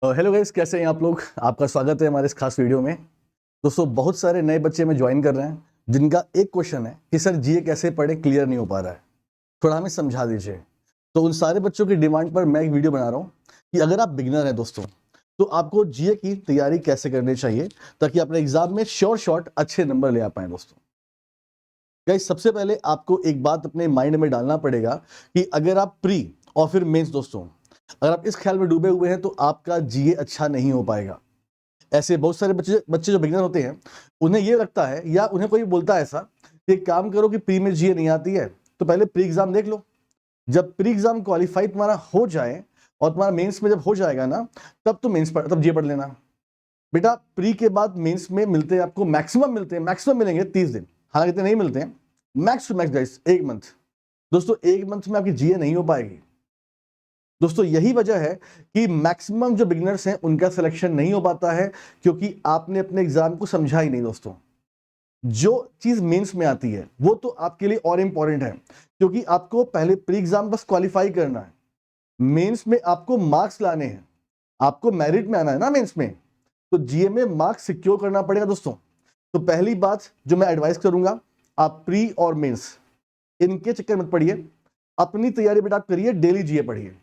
Hello guys, कैसे हैं आप लोग। आपका स्वागत है हमारे इस खास वीडियो में। दोस्तों, बहुत सारे नए बच्चे में ज्वाइन कर रहे हैं जिनका एक क्वेश्चन है कि सर जीए कैसे पढ़े, क्लियर नहीं हो पा रहा है, थोड़ा हमें समझा दीजिए। तो उन सारे बच्चों की डिमांड पर मैं एक वीडियो बना रहा हूँ कि अगर आप बिगिनर हैं दोस्तों, तो आपको जीए की तैयारी कैसे करनी चाहिए ताकि अपने एग्जाम में श्योर शॉट अच्छे नंबर ले आ पाए। दोस्तों गाइस, सबसे पहले आपको एक बात अपने माइंड में डालना पड़ेगा कि अगर आप प्री और फिर मेंस, दोस्तों अगर आप इस ख्याल में डूबे हुए हैं तो आपका जीए अच्छा नहीं हो पाएगा। ऐसे बहुत सारे बच्चे जो बिगिनर होते हैं, उन्हें ये लगता है या उन्हें कोई बोलता है ऐसा कि एक काम करो कि प्री में जीए नहीं आती है तो पहले प्री एग्जाम देख लो। जब प्री एग्जाम क्वालिफाई तुम्हारा हो जाए और तुम्हारा मेंस में जब हो जाएगा ना, तब तो मेंस तब जीए पढ़ लेना। बेटा, प्री के बाद मेंस में मिलते हैं आपको, मैक्सिमम मिलते हैं, मैक्सिमम मिलेंगे 30 दिन, हालांकि इतने नहीं मिलते हैं। Max to max guys 1 month. दोस्तों 1 मंथ में आपकी जीए नहीं हो पाएगी। दोस्तों यही वजह है कि मैक्सिमम जो बिगिनर्स हैं उनका सिलेक्शन नहीं हो पाता है, क्योंकि आपने अपने एग्जाम को समझा ही नहीं। दोस्तों जो चीज मेंस में आती है वो तो आपके लिए और इंपॉर्टेंट है, क्योंकि आपको पहले प्री एग्जाम बस क्वालिफाई करना है, मेंस में आपको मार्क्स लाने हैं, आपको मेरिट में आना है ना मेंस में, तो जीए में मार्क्स सिक्योर करना पड़ेगा। दोस्तों तो पहली बात जो मैं एडवाइस करूंगा, आप प्री और मेंस इनके चक्कर मत पड़िए, अपनी तैयारी बेटा आप करिए, डेली जीए पढ़िए।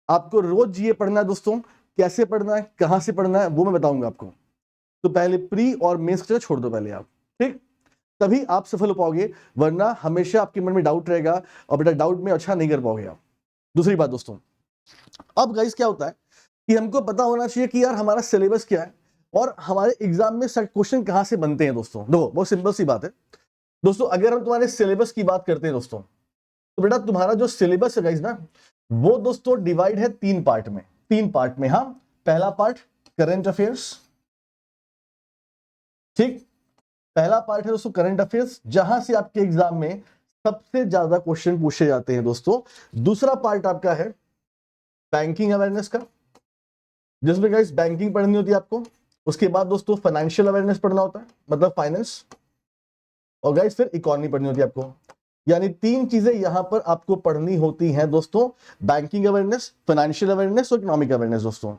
आपको रोज जीए पढ़ना है दोस्तों, कैसे पढ़ना है, कहां से पढ़ना है वो मैं बताऊंगा आपको। तो पहले प्री और मेंस को छोड़ दो पहले आप, ठीक, तभी आप सफल हो पाओगे, वरना हमेशा आपके मन में डाउट रहेगा और बेटा डाउट में अच्छा नहीं कर पाओगे आप। दूसरी बात दोस्तों, अब गाइस क्या होता है कि हमको पता होना चाहिए कि यार हमारा सिलेबस क्या है और हमारे एग्जाम में क्वेश्चन कहां से बनते हैं। दोस्तों देखो, बहुत सिंपल सी बात है दोस्तों, अगर हम तुम्हारे सिलेबस की बात करते हैं दोस्तों, तो बेटा तुम्हारा जो सिलेबस है गाइस ना, वो दोस्तों डिवाइड है 3 पार्ट में। 3 पार्ट में, हाँ। पहला पार्ट करंट अफेयर्स, ठीक, पहला पार्ट है दोस्तों करंट अफेयर्स, जहां से आपके एग्जाम में सबसे ज्यादा क्वेश्चन पूछे जाते हैं दोस्तों। दूसरा पार्ट आपका है बैंकिंग अवेयरनेस का, जिसमें गाइस बैंकिंग पढ़नी होती है आपको। उसके बाद दोस्तों फाइनेंशियल अवेयरनेस पढ़ना होता है, मतलब फाइनेंस, और गाइस फिर इकोनॉमी पढ़नी होती है आपको। यानी 3 चीजें यहां पर आपको पढ़नी होती हैं दोस्तों, बैंकिंग अवेयरनेस, फाइनेंशियल अवेयरनेस और इकोनॉमिक अवेयरनेस दोस्तों।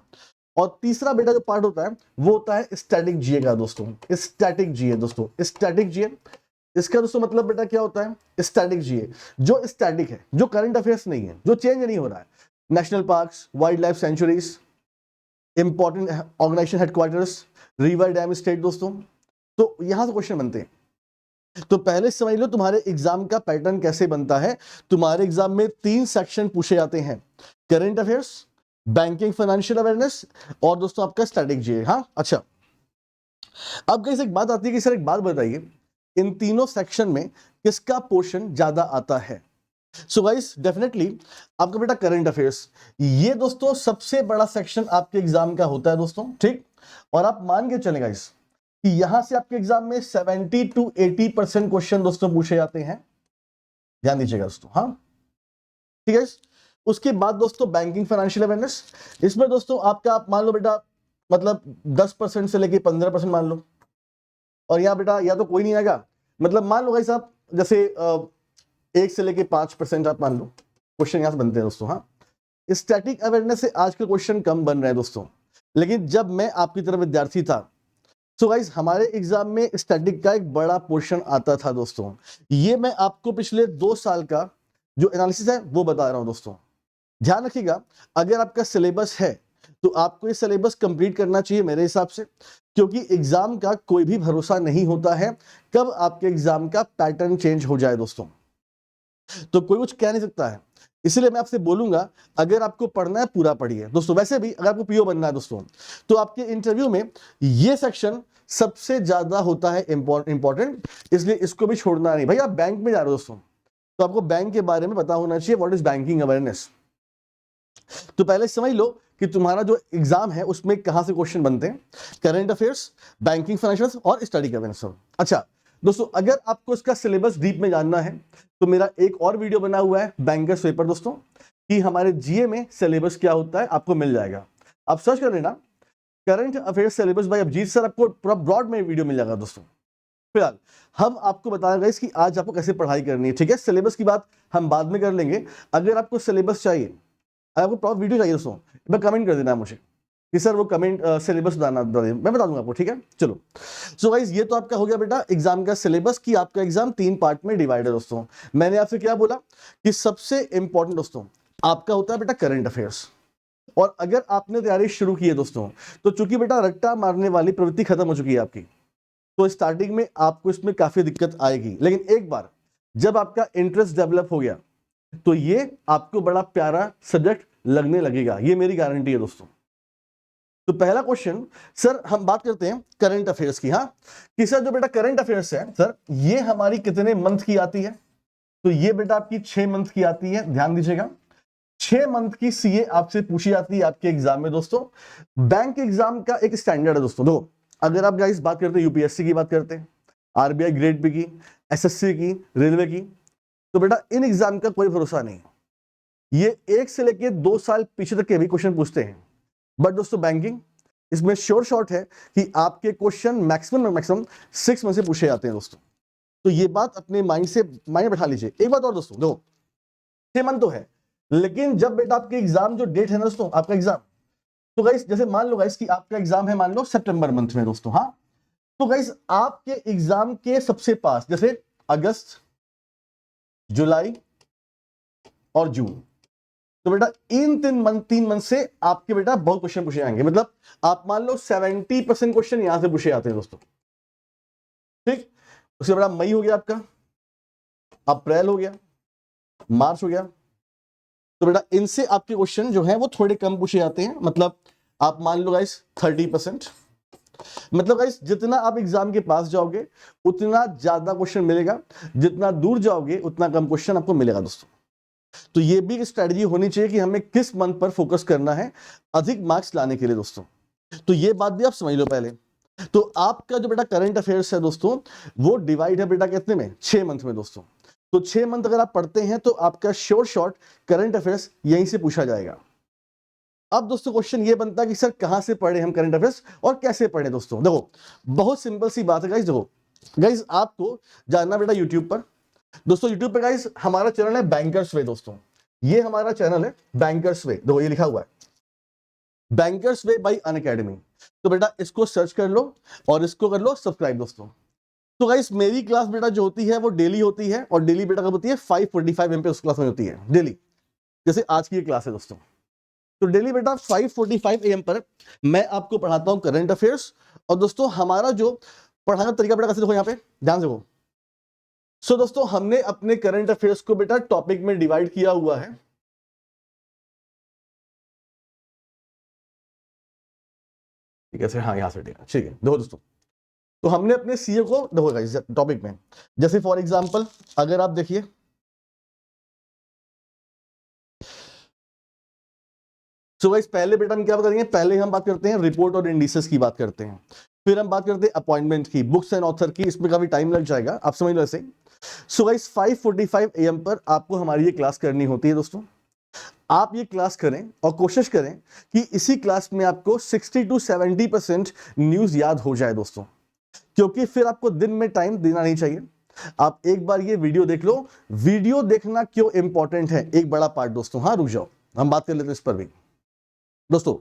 और तीसरा बेटा जो पार्ट होता है वो होता है स्टैटिक जीए का दोस्तों। स्टैटिक जीए दोस्तों, स्टैटिक जीए, इसका दोस्तों मतलब बेटा क्या होता है, स्टैटिक जीए जो स्टैटिक है, जो करंट अफेयर्स नहीं है, जो चेंज नहीं हो रहा है। National parks, wildlife sanctuaries, important organisation headquarters, river dam state दोस्तों, तो यहां से क्वेश्चन बनते हैं। तो पहले समझ लो तुम्हारे एग्जाम का पैटर्न कैसे बनता है। तुम्हारे एग्जाम में 3 सेक्शन पूछे जाते हैं, current affairs, banking financial awareness और दोस्तों आपका स्टैटिक जीए। हाँ अच्छा, अब कैसे एक बात आती है कि सर एक बात बताइए, इन तीनों सेक्शन में किसका पोर्शन ज्यादा आता है। सो गाइस डेफिनेटली आपका बेटा करंट अफेयर्स, ये दोस्तों सबसे बड़ा सेक्शन आपके एग्जाम का होता है दोस्तों, ठीक। और आप मान के चले गाइस कि यहां से आपके एग्जाम में 70 to 80% क्वेश्चन दोस्तों पूछे जाते हैं, ध्यान दीजिएगा दोस्तों, हाँ ठीक है। उसके बाद दोस्तों बैंकिंग फाइनेंशियल अवेयरनेस, इसमें दोस्तों आपका आप मान लो बेटा मतलब 10% से लेके 15% मान लो, और यहाँ बेटा या तो कोई नहीं आएगा, मतलब मान लो गाइस आप जैसे 1 से लेके 5% आप मान लो क्वेश्चन यहां से बनते हैं दोस्तों, हाँ। स्टैटिक अवेयरनेस से आज के क्वेश्चन कम बन रहे हैं दोस्तों, लेकिन जब मैं आपकी तरह विद्यार्थी था, सो गाइस हमारे एग्जाम में स्टैटिक का एक बड़ा पोर्शन आता था दोस्तों। ये मैं आपको पिछले 2 साल का जो एनालिसिस है वो बता रहा हूं दोस्तों। ध्यान रखिएगा, अगर आपका सिलेबस है तो आपको ये सिलेबस कंप्लीट करना चाहिए मेरे हिसाब से, क्योंकि एग्जाम का कोई भी भरोसा नहीं होता है कब आपके एग्जाम का पैटर्न चेंज हो जाए दोस्तों, तो कोई कुछ कह नहीं सकता है। इसलिए मैं आपसे बोलूंगा, अगर आपको पढ़ना है पूरा पढ़िए दोस्तों। वैसे भी अगर आपको पीओ बनना है दोस्तों, तो आपके इंटरव्यू में ये सेक्शन सबसे ज्यादा होता है इंपॉर्टेंट, इसलिए इसको भी छोड़ना नहीं। भाई आप बैंक में जा रहे हो दोस्तों, तो आपको बैंक के बारे में पता होना चाहिए, व्हाट इज बैंकिंग अवेयरनेस। तो पहले समझ लो कि तुम्हारा जो एग्जाम है उसमें कहां से क्वेश्चन बनते हैं, करंट अफेयर्स, बैंकिंग फाइनेंशियल और स्टडी अवेयरनेस। अच्छा दोस्तों, अगर आपको इसका सिलेबस डीप में जानना है तो मेरा एक और वीडियो बना हुआ है बैंकर्स पेपर दोस्तों, कि हमारे जीए में सिलेबस क्या होता है, आपको मिल जाएगा। आप सर्च कर लेना current affairs syllabus by Abhijit sir, आपको पूरा ब्रॉड में वीडियो मिल जाएगा दोस्तों। फिलहाल हम आपको बता रहे हैं कि आज आपको कैसे पढ़ाई करनी है, ठीक है। सिलेबस की बात हम बाद में कर लेंगे। अगर आपको सिलेबस चाहिए, अगर आपको प्रॉपर वीडियो चाहिए दोस्तों, मैं कमेंट कर देना मुझे, कि सर वो कमेंट सिलेबस मैं बता दूंगा आपको, ठीक है। चलो सो गाइस ये तो आपका हो गया बेटा एग्जाम का सिलेबस, कि आपका एग्जाम 3 पार्ट में डिवाइड है दोस्तों। मैंने आपसे क्या बोला कि सबसे इंपॉर्टेंट दोस्तों आपका होता है बेटा करंट अफेयर्स। और अगर आपने तैयारी शुरू की है दोस्तों, तो चूंकि बेटा रट्टा मारने वाली प्रवृत्ति खत्म हो चुकी है आपकी, तो स्टार्टिंग में आपको इसमें काफी दिक्कत आएगी, लेकिन एक बार जब आपका इंटरेस्ट डेवलप हो गया तो ये आपको बड़ा प्यारा सब्जेक्ट लगने लगेगा, ये मेरी गारंटी है दोस्तों। तो पहला क्वेश्चन सर हम बात करते हैं करंट अफेयर्स की। हाँ कि सर जो बेटा करंट अफेयर्स है सर ये हमारी कितने मंथ की आती है, तो ये बेटा आपकी 6 मंथ की आती है। ध्यान दीजिएगा 6 मंथ की सीए आपसे पूछी जाती है आपके एग्जाम में दोस्तों। बैंक एग्जाम का एक स्टैंडर्ड है दोस्तों। देखो अगर आप गाइस बात करते हैं यूपीएससी की बात करते हैं, आरबीआई ग्रेड बी की, एसएससी की, रेलवे की, तो बेटा इन एग्जाम का कोई भरोसा नहीं। ये 1 से लेके 2 साल पीछे तक के भी क्वेश्चन पूछते हैं, बट दोस्तों बैंकिंग इसमें श्योर शॉट है कि आपके क्वेश्चन मैक्सिमम 6 में से पूछे जाते हैं दोस्तों। तो ये बात अपने माइंड में बैठा लीजिए। एक बात और दोस्तों, देखो 6 मंथ तो है, लेकिन जब बेटा आपके एग्जाम जो डेट है ना दोस्तों आपका एग्जाम, तो गाइस जैसे मान लो गाइस कि आपका एग्जाम है मान लो सितंबर मंथ में दोस्तों। हाँ तो गाइस आपके एग्जाम के सबसे पास जैसे अगस्त, जुलाई और जून, तो बेटा इन 3 मंथ से आपके बेटा बहुत क्वेश्चन पूछे जाएंगे। मतलब आप मान लो 70% क्वेश्चन यहां से पूछे जाते हैं दोस्तों, ठीक। उसके बेटा मई हो गया आपका, अप्रैल हो गया, मार्च हो गया, तो बेटा इनसे आपके क्वेश्चन जो है वो थोड़े कम पूछे जाते हैं। मतलब आप मान लो गाइस 30%। मतलब गाइस जितना आप एग्जाम के पास जाओगे उतना ज्यादा क्वेश्चन मिलेगा, जितना दूर जाओगे उतना कम क्वेश्चन आपको मिलेगा दोस्तों। तो ये भी एक स्ट्रेटजी होनी चाहिए कि हमें किस मंथ पर फोकस करना है अधिक मार्क्स लाने के लिए दोस्तों। तो ये बात भी आप समझ लो पहले। तो आपका जो बेटा करंट अफेयर्स है दोस्तों वो डिवाइड है बेटा कितने में, 6 मंथ में दोस्तों। तो 6 मंथ अगर आप पढ़ते हैं तो आपका श्योर शॉट करंट अफेयर्स यहीं से पूछा जाएगा। अब दोस्तों क्वेश्चन ये बनता है कि सर कहां से पढ़े हम करंट अफेयर्स और कैसे पढ़े दोस्तों। देखो बहुत सिंपल सी बात है गाइस। देखो गाइस आपको जानना बेटा यूट्यूब पर दोस्तों, यूट्यूब पे गाइस हमारा चैनल है बैंकर्स वे दोस्तों। ये हमारा चैनल है बैंकर्स वे, देखो ये लिखा हुआ है बैंकर्स वे बाय अनअकैडमी। तो बेटा इसको सर्च कर लो और इसको कर लो सब्सक्राइब दोस्तों। तो गाइस मेरी क्लास बेटा जो होती है वो डेली होती है, और डेली बेटा कब होती है 5:45 एम पे उस क्लास में होती है डेली, जैसे आज की क्लास है दोस्तों। तो डेली बेटा 5:45 AM पर मैं आपको पढ़ाता हूं करंट अफेयर्स। और दोस्तों हमारा जो पढ़ाने का तरीका बेटा कैसे, देखो यहाँ पे ध्यान से देखो। सो दोस्तों हमने अपने करंट अफेयर्स को बेटा टॉपिक में डिवाइड किया हुआ है। ठीक है, हाँ यहां से ठीक है, देखो दोस्तों तो हमने अपने सीए को देखो गाइस टॉपिक में, जैसे फॉर एग्जांपल अगर आप देखिए सो गाइस पहले बेटा हम क्या करेंगे, पहले हम बात करते हैं रिपोर्ट और इंडिसेस की बात करते हैं, फिर हम बात करते हैं अपॉइंटमेंट की, बुक्स एंड ऑथर की, इसमें काफी टाइम लग जाएगा आप समझ लो ऐसे। सो गाइस 5:45 AM पर आपको हमारी ये क्लास करनी होती है दोस्तों। आप ये क्लास करें और कोशिश करें कि इसी क्लास में आपको 60 to 70% न्यूज याद हो जाए दोस्तों, क्योंकि फिर आपको दिन में टाइम देना नहीं चाहिए। आप एक बार ये वीडियो देख लो। वीडियो देखना क्यों इंपॉर्टेंट है एक बड़ा पार्ट दोस्तों, हाँ रुक जाओ हम बात कर लेते हैं इस पर भी दोस्तों।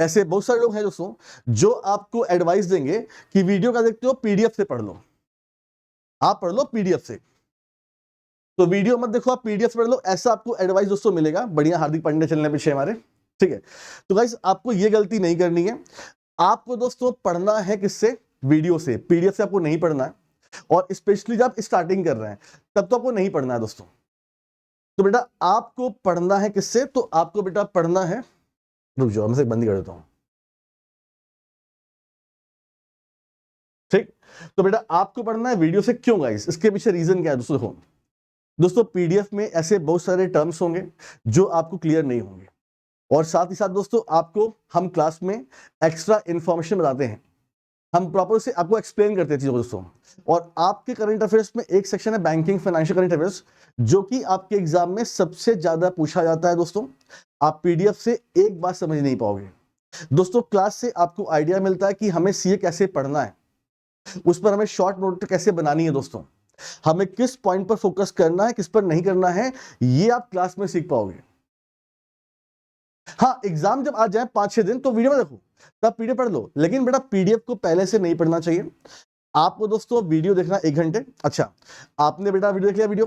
ऐसे बहुत सारे लोग हैं दोस्तों जो आपको एडवाइस देंगे कि वीडियो का देखते हो पीडीएफ से पढ़ लो, आप पढ़ लो पीडीएफ से। तो वीडियो मत देखो, आप पीडीएफ पढ़ लो, ऐसा आपको एडवाइस दोस्तों मिलेगा बढ़िया हार्दिक पांड्या चलने पीछे हमारे, ठीक है। तो गाइस आपको ये गलती नहीं करनी है। आपको दोस्तों पढ़ना है किससे, वीडियो से, पीडीएफ से आपको नहीं पढ़ना है। और स्पेशली जब आप स्टार्टिंग कर रहे हैं तब तो आपको नहीं पढ़ना है दोस्तों। तो बेटा आपको पढ़ना है किससे, तो आपको बेटा पढ़ना है, रुक जाओ मैं बंद कर देता हूं, ठीक। तो बेटा आपको पढ़ना है वीडियो से। क्यों गाइस, इसके पीछे रीजन क्या है दोस्तों। देखो दोस्तों पीडीएफ में ऐसे बहुत सारे टर्म्स होंगे जो आपको क्लियर नहीं होंगे, और साथ ही साथ दोस्तों आपको हम क्लास में एक्स्ट्रा इंफॉर्मेशन बताते हैं, हम प्रॉपर से आपको एक्सप्लेन करते हैं चीजों को दोस्तों। और आपके करंट अफेयर्स में एक सेक्शन है बैंकिंग फाइनेंशियल करंट अफेयर्स, जो कि आपके एग्जाम में सबसे ज्यादा पूछा जाता है दोस्तों। आप पीडीएफ से एक बात समझ नहीं पाओगे दोस्तों। क्लास से आपको आइडिया मिलता है कि हमें सीए कैसे पढ़ना है, उस पर हमें शॉर्ट नोट कैसे बनानी है दोस्तों, हमें किस पॉइंट पर फोकस करना है किस पर नहीं करना है, ये आप क्लास में सीख पाओगे। हाँ एग्जाम जब आ जाए 5-6 दिन तो वीडियो में देखो, तो आप पीडीएफ पढ़ लो, लेकिन बेटा पीडीएफ को पहले से नहीं पढ़ना चाहिए आपको दोस्तों। वीडियो देखना 1 घंटे। अच्छा, आपने बेटा वीडियो देख लिया। वीडियो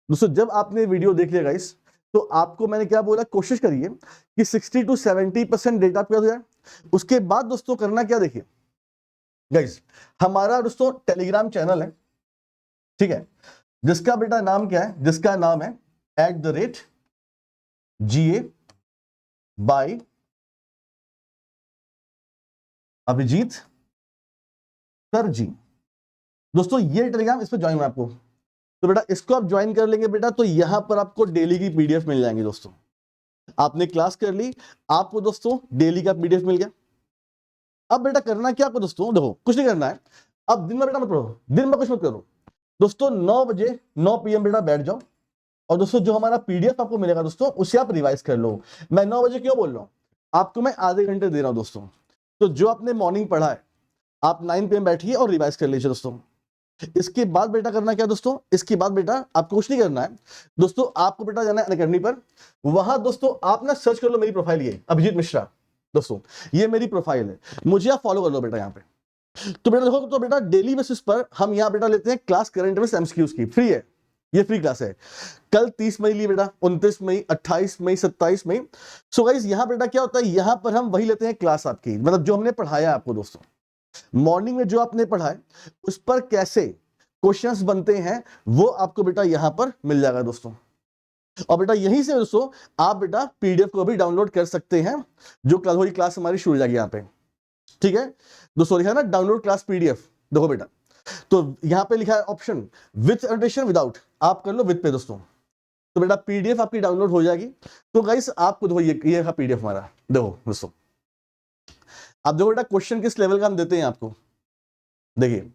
दोस्तों जब आपने वीडियो देख लिया गाइस, तो आपको मैंने क्या बोला, कोशिश करिए कि 60 to 70% डेटा आपका हो जाए। उसके बाद दोस्तों करना क्या, देखिए गाइस, हमारा दोस्तों टेलीग्राम चैनल है, ठीक है, जिसका बेटा नाम क्या है, जिसका नाम है @GA by अभिजीत सर जी। दोस्तों ये टेलीग्राम, इस पर ज्वाइन है आपको, तो बेटा इसको आप ज्वाइन कर लेंगे बेटा, तो यहां पर आपको डेली की पीडीएफ मिल जाएंगे दोस्तों। आपने क्लास कर ली, आपको दोस्तों डेली का पीडीएफ मिल गया। अब बेटा करना क्या आपको दोस्तों, देखो कुछ नहीं करना है। अब दिन में बेटा मत पढ़ो, दिन में कुछ मत करो दोस्तों। 9 बजे 9 PM बेटा बैठ जाओ, और दोस्तों जो हमारा पीडीएफ आपको मिलेगा दोस्तों, उसे आप रिवाइज कर लो। मैं 9 बजे क्यों बोल रहा हूं, आपको मैं आधे घंटे दे रहा हूं दोस्तों। तो जो आपने मॉर्निंग पढ़ा है, आप 9 PM बैठिए और रिवाइज कर लीजिए दोस्तों। इसके बाद बेटा करना क्या दोस्तों, इसके बाद बेटा आपको कुछ नहीं करना है दोस्तों। आपको बेटा जाना है अनअकैडमी पर, वहां दोस्तों आप ना सर्च कर लो मेरी प्रोफाइल, ये अभिजीत मिश्रा दोस्तों, ये मेरी प्रोफाइल है, मुझे आप फॉलो कर लो बेटा यहाँ पे। तो बेटा देखो, तो बेटा डेली बेसिस पर हम यहाँ बेटा लेते हैं क्लास करंट अफेयर्स एमसीक्यूज की, फ्री है, ये फ्री क्लास है। कल 30 मई ली बेटा, 29 मई, 28 मई, 27 मई। सो गाइस यहाँ बेटा क्या होता है, यहाँ पर हम वही लेते हैं क्लास आपकी, मतलब जो हमने पढ़ाया आपको दोस्तों मॉर्निंग में, जो आपने पढ़ा है उस पर कैसे क्वेश्चंस बनते हैं, वो आपको बेटा यहां पर मिल जाएगा दोस्तों। और बेटा यहीं से दोस्तों आप बेटा पीडीएफ को भी डाउनलोड कर सकते हैं, जो कल वाली क्लास हमारी शुरू हो जाएगी यहाँ पे, ठीक है दोस्तों। लिखा है ना डाउनलोड क्लास पीडीएफ, देखो बेटा, तो यहाँ पे लिखा है ऑप्शन विथ एनोटेशन विदाउट, आप कर लो विथ पे दोस्तों, तो बेटा पीडीएफ आपकी डाउनलोड हो जाएगी। तो गाइस आपको देखो ये है पीडीएफ हमारा, देखो दोस्तों। आप देखो बेटा क्वेश्चन किस लेवल का हम देते हैं आपको, देखिए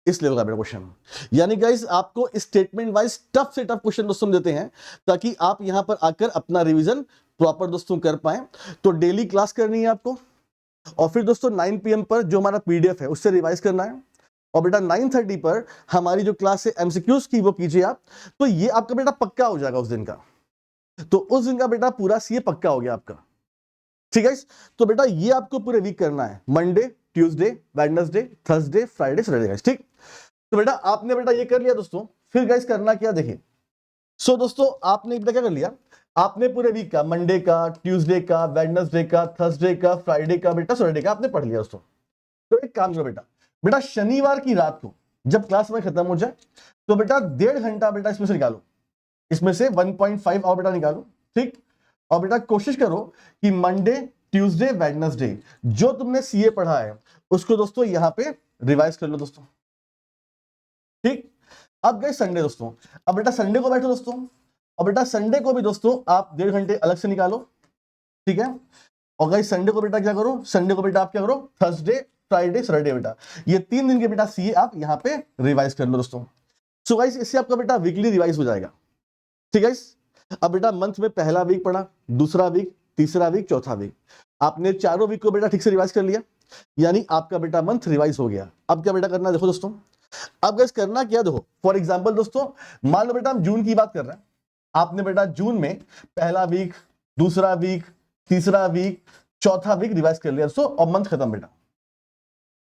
इस लेवल का बेटा क्वेश्चन, यानी गाइस आपको स्टेटमेंट वाइज टफ से टफ क्वेश्चन दोस्तों देते हैं, ताकि आप यहां पर आकर अपना रिवीजन प्रॉपर दोस्तों कर पाए। तो डेली क्लास करनी है आपको, और फिर दोस्तों 9 PM पर जो हमारा पीडीएफ है उससे रिवाइज करना है, और बेटा 9:30 पर हमारी जो क्लास है एमसीक्यूज की, वो कीजिए आप। तो ये आपका बेटा पक्का हो जाएगा उस दिन का, तो उस दिन का बेटा पूरा सीए पक्का हो गया आपका, ठीक है। तो बेटा ये आपको पूरे वीक करना है, Monday, Tuesday, Wednesday, Thursday, Friday, Saturday guys, ठीक। तो बेटा आपने बेटा ये कर लिया दोस्तों, फिर गाइस करना क्या, देखिए। सो दोस्तों आपने बेटा क्या कर लिया, आपने पूरे वीक का, मंडे का, ट्यूसडे का, वेडनेसडे का, थर्सडे का, फ्राइडे का, बेटा सैटरडे का आपने पढ़ लिया दोस्तों। तो एक काम करो बेटा, बेटा शनिवार की रात को जब क्लास में खत्म हो जाए, तो बेटा 1.5 घंटा बेटा इसमें से निकालो, इसमें से 1.5 आवर बेटा निकालो, ठीक। और बेटा कोशिश करो कि मंडे, ट्यूसडे, वेडनेसडे जो तुमने सीए पढ़ा है उसको दोस्तों यहां पे रिवाइज कर लो दोस्तों, ठीक। अब गए संडे दोस्तों, अब बेटा संडे को बैठो दोस्तों, और बेटा संडे को भी दोस्तों आप 1.5 घंटे अलग से निकालो, ठीक है। और गाइस संडे को बेटा क्या करो, संडे को बेटा आप क्या करो, थर्सडे, फ्राइडे, सैटरडे बेटा ये 3 दिन के बेटा सीए आप यहां पे रिवाइज कर लो दोस्तों। सो गाइस इससे आपका बेटा वीकली रिवाइज हो जाएगा, ठीक है। अब बेटा मंथ में पहला वीक पढ़ा, दूसरा वीक, तीसरा वीक, चौथा वीक, आपने चारों वीक को बेटा ठीक से रिवाइज कर लिया, यानी आपका बेटा मंथ रिवाइज हो गया। अब क्या बेटा करना है, देखो दोस्तों, अब गाइस करना क्या, देखो फॉर एग्जांपल दोस्तों, मान लो बेटा हम जून की बात कर रहे हैं, आपने बेटा जून में पहला वीक, दूसरा वीक, तीसरा वीक, चौथा वीक रिवाइज कर लिया दोस्तों, और मंथ खत्म बेटा।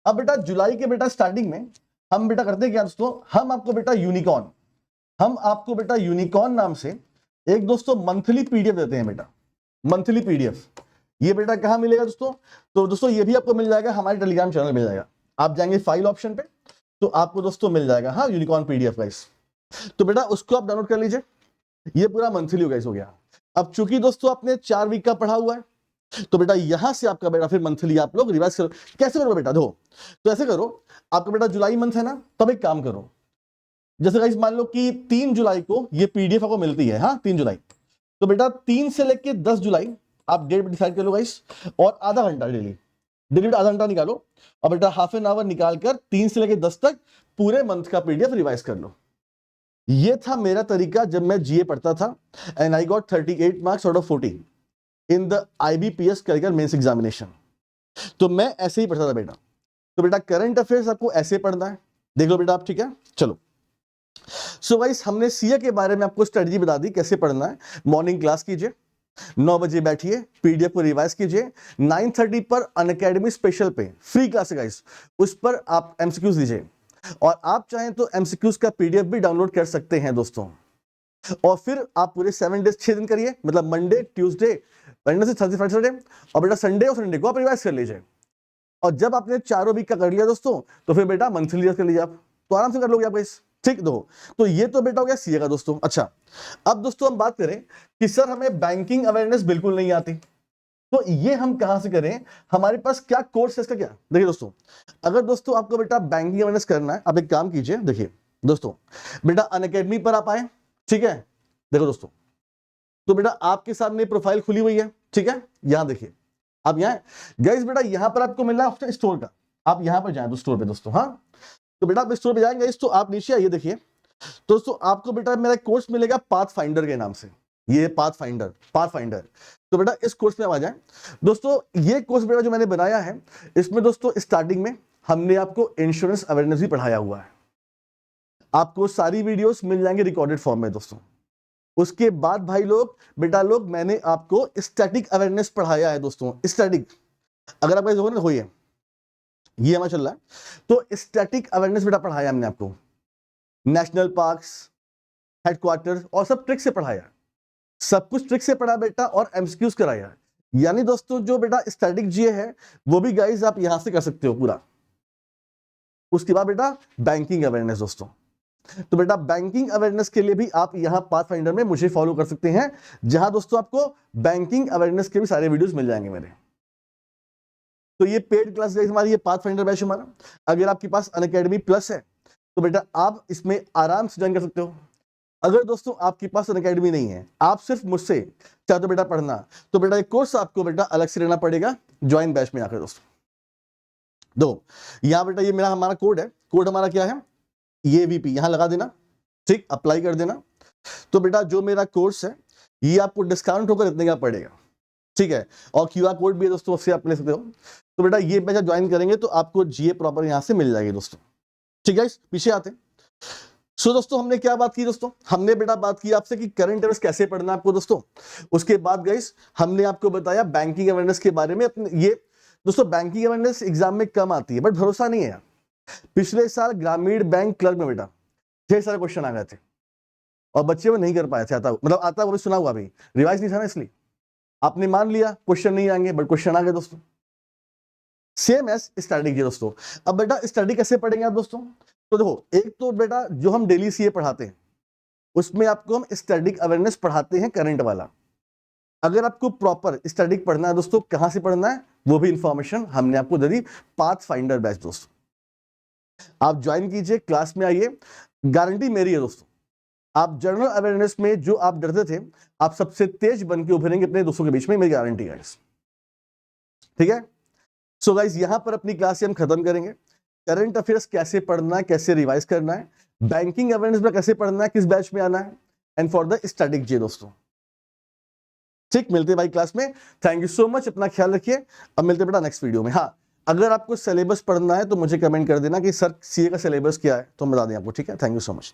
अब बेटा जुलाई के बेटा स्टार्टिंग में हम बेटा करते हैं क्या दोस्तों, हम आपको बेटा यूनिकॉर्न नाम से एक दोस्तों मंथली पीडीएफ देते हैं बेटा, मंथली पीडीएफ। ये बेटा कहां मिलेगा दोस्तों, तो दोस्तों ये भी आपको मिल जाएगा हमारे टेलीग्राम चैनल मिल जाएगा, आप जाएंगे फाइल ऑप्शन पे तो आपको दोस्तों मिल जाएगा, हाँ यूनिकॉर्न पीडीएफ गाइस। तो बेटा उसको आप डाउनलोड कर लीजिए, ये पूरा मंथली गाइस हो गया। अब चूंकि दोस्तों आपने 4 वीक का पढ़ा हुआ है, तो बेटा यहां से आपका बेटा फिर मंथली आप लोग रिवाइज करो। कैसे करो बेटा, देखो तो ऐसे करो, आपका बेटा जुलाई मंथ है ना, तब एक काम करो, जैसे गाइस मान लो कि 3 जुलाई को ये पीडीएफ आपको मिलती है, हाँ 3 जुलाई, तो बेटा 3 से लेके 10 जुलाई आप डेट डिसाइड कर लो गाइस, और आधा घंटा डेली आधा घंटा निकालो, और बेटा हाफ एन आवर निकालकर 3 से लेके 10 तक पूरे मंथ का पीडीएफ रिवाइज कर लो। ये था मेरा तरीका जब मैं जीए पढ़ता था, and I got 38 marks out of 40 in the IBPS curricular mains examination. तो मैं ऐसे ही पढ़ता था बेटा। तो बेटा करंट अफेयर्स आपको ऐसे पढ़ना है, देख लो बेटा आप, ठीक है। चलो सो गाइस हमने सीए के बारे में आपको स्ट्रेटजी बता दी कैसे पढ़ना है, मॉर्निंग क्लास कीजिए, 9 बजे बैठिए, पीडीएफ को रिवाइज कीजिए। 9:30 पर अनअकैडमी स्पेशल पे फ्री क्लास है गाइस, उस पर आप एमसीक्यूज दीजिए, और आप चाहें तो एमसीक्यूज का पीडीएफ भी डाउनलोड कर सकते हैं दोस्तों। और फिर आप पूरे 7 डेज 6 दिन करिए, मतलब Monday, Tuesday, Wednesday, Thursday, Friday, Saturday, और बेटा संडे और संडे को आप रिवाइज कर लीजिए। और जब आपने चारों वीक का कर लिया दोस्तों, तो फिर बेटा मंथली रिवाइज कर लीजिए आप, तो आराम से कर लोगे आप गाइस। ठीक दो, तो ये तो बेटा हो गया सीए का दोस्तों। अच्छा, अब दोस्तों हम बात करें कि सर हमें बैंकिंग अवेयरनेस बिल्कुल नहीं आती, तो ये हम कहां से करें, हमारे पास क्या कोर्स है इसका क्या। देखिए दोस्तों, अगर दोस्तों आपको बेटा बैंकिंग अवेयरनेस करना है, आप एक काम कीजिए, देखिए दोस्तों, बेटा अनअकैडमी पर आप आए, ठीक है। देखो दोस्तों, तो बेटा आपके सामने प्रोफाइल खुली हुई है, ठीक है। यहां देखिए, आप यहां गाइस, बेटा यहां पर आपको मिल रहा है ऑप्शन स्टोर का, आप यहां पर जाएं तो स्टोर पे दोस्तों। हाँ, तो बेटा आप स्टोर पे जाएंगे तो आप नीचे आइए, देखिए दोस्तों, आपको बेटा मेरा कोर्स मिलेगा पाथ फाइंडर के नाम से, ये पाथ फाइंडर। तो बेटा इस कोर्स में आ जाए दोस्तों। ये कोर्स बेटा जो मैंने बनाया है, इसमें दोस्तों स्टार्टिंग में हमने आपको इंश्योरेंस अवेयरनेस भी पढ़ाया हुआ है, आपको सारी वीडियोस मिल जाएंगे रिकॉर्डेड फॉर्म में दोस्तों। उसके बाद भाई लोग, बेटा लोग, मैंने आपको स्टैटिक अवेयरनेस पढ़ाया है दोस्तों। स्टैटिक, अगर आप देखोगे ना, होइए ये हमारा चल रहा है, तो स्टैटिक अवेयरनेस बेटा पढ़ाया हमने आपको, नेशनल पार्क्स, हेडक्वार्टर, और सब ट्रिक से पढ़ाया, सब कुछ ट्रिक से पढ़ा बेटा, और एमसीक्यूज कराया। यानी दोस्तों जो बेटा स्टैटिक जीए है, वो भी गाइस आप यहां से कर सकते हो पूरा। उसके बाद बेटा बैंकिंग अवेयरनेस दोस्तों, तो बेटा बैंकिंग अवेयरनेस के लिए भी आप यहां पाथ फाइंडर में मुझे फॉलो कर सकते हैं, जहां दोस्तों आपको बैंकिंग अवेयरनेस के भी सारे वीडियोस मिल जाएंगे मेरे। तो ये पेड क्लास गाइस हमारी, ये पाथ फाइंडर बैच हमारा। अगर आपके पास अनअकैडमी प्लस है, तो बेटा आप इसमें आराम से ज्वाइन कर सकते हो। अगर दोस्तों आपके पास अनअकैडमी नहीं है, आप सिर्फ मुझसे चाहते हो बेटा पढ़ना, तो बेटा एक कोर्स आपको बेटा अलग से लेना पड़ेगा ज्वाइन बैच में आकर दोस्तों। दो, यहां बेटा ये मेरा हमारा कोड है, कोड हमारा क्या है, ये वीपी यहां लगा देना, ठीक, अप्लाई कर देना। तो बेटा जो मेरा कोर्स है, ये आपको डिस्काउंट होकर इतने का पड़ेगा, ठीक है। और क्यूआर कोड भी है दोस्तों, उससे आप ले सकते हो। तो बेटा ये बैच ज्वाइन करेंगे तो आपको जीए प्रॉपर यहां से मिल जाएगी दोस्तों, ठीक है। पीछे आते हैं। सो दोस्तों हमने क्या बात की दोस्तों, हमने बेटा बात की आपसे कि करंट अफेयर्स कैसे पढ़ना है आपको दोस्तों। उसके बाद गाइस हमने आपको बताया बैंकिंग अवेयरनेस के बारे में। अपने ये दोस्तों बैंकिंग अवेयरनेस एग्जाम में कम आती है, बट भरोसा नहीं है यार। पिछले साल ग्रामीण बैंक क्लर्क में बेटा ढेर सारे क्वेश्चन आ गए थे, और बच्चे वो नहीं कर पाए थे, आता मतलब आता वो भी सुना हुआ, अभी रिवाइज नहीं था ना, इसलिए आपने मान लिया क्वेश्चन नहीं आएंगे, बट क्वेश्चन आ गए दोस्तों। सेम एज स्टैटिक दोस्तों। अब बेटा स्टडी कैसे पढ़ेंगे आप दोस्तों, तो देखो, एक तो बेटा जो हम डेली सीए पढ़ाते हैं, उसमें आपको हम स्टैटिक अवेयरनेस पढ़ाते हैं करंट वाला। अगर आपको प्रॉपर स्टैटिक पढ़ना है दोस्तों, कहां से पढ़ना है, वो भी इंफॉर्मेशन हमने आपको दे दी, पाथ फाइंडर बैच दोस्तों। आप ज्वाइन कीजिए, क्लास में आइए, गारंटी मेरी है दोस्तों, आप जनरल अवेयरनेस में जो आप डरते थे, आप सबसे तेज बन के उभरेंगे अपने दोस्तों के बीच में, मेरी गारंटी है, ठीक है। सो गाइस यहां पर अपनी क्लास हम खत्म करेंगे। करंट अफेयर्स कैसे पढ़ना है, कैसे रिवाइज करना है, बैंकिंग अवेयरनेस में कैसे पढ़ना है, किस बैच में आना है, एंड फॉर द स्टैटिक जे दोस्तों। ठीक, मिलते हैं भाई क्लास में। थैंक यू सो मच, अपना ख्याल रखिए। अब मिलते हैं बेटा नेक्स्ट वीडियो में। हाँ, अगर आपको सिलेबस पढ़ना है तो मुझे कमेंट कर देना कि सर सीए का सिलेबस क्या है, तो हम बता दें आपको, ठीक है। Thank you so much.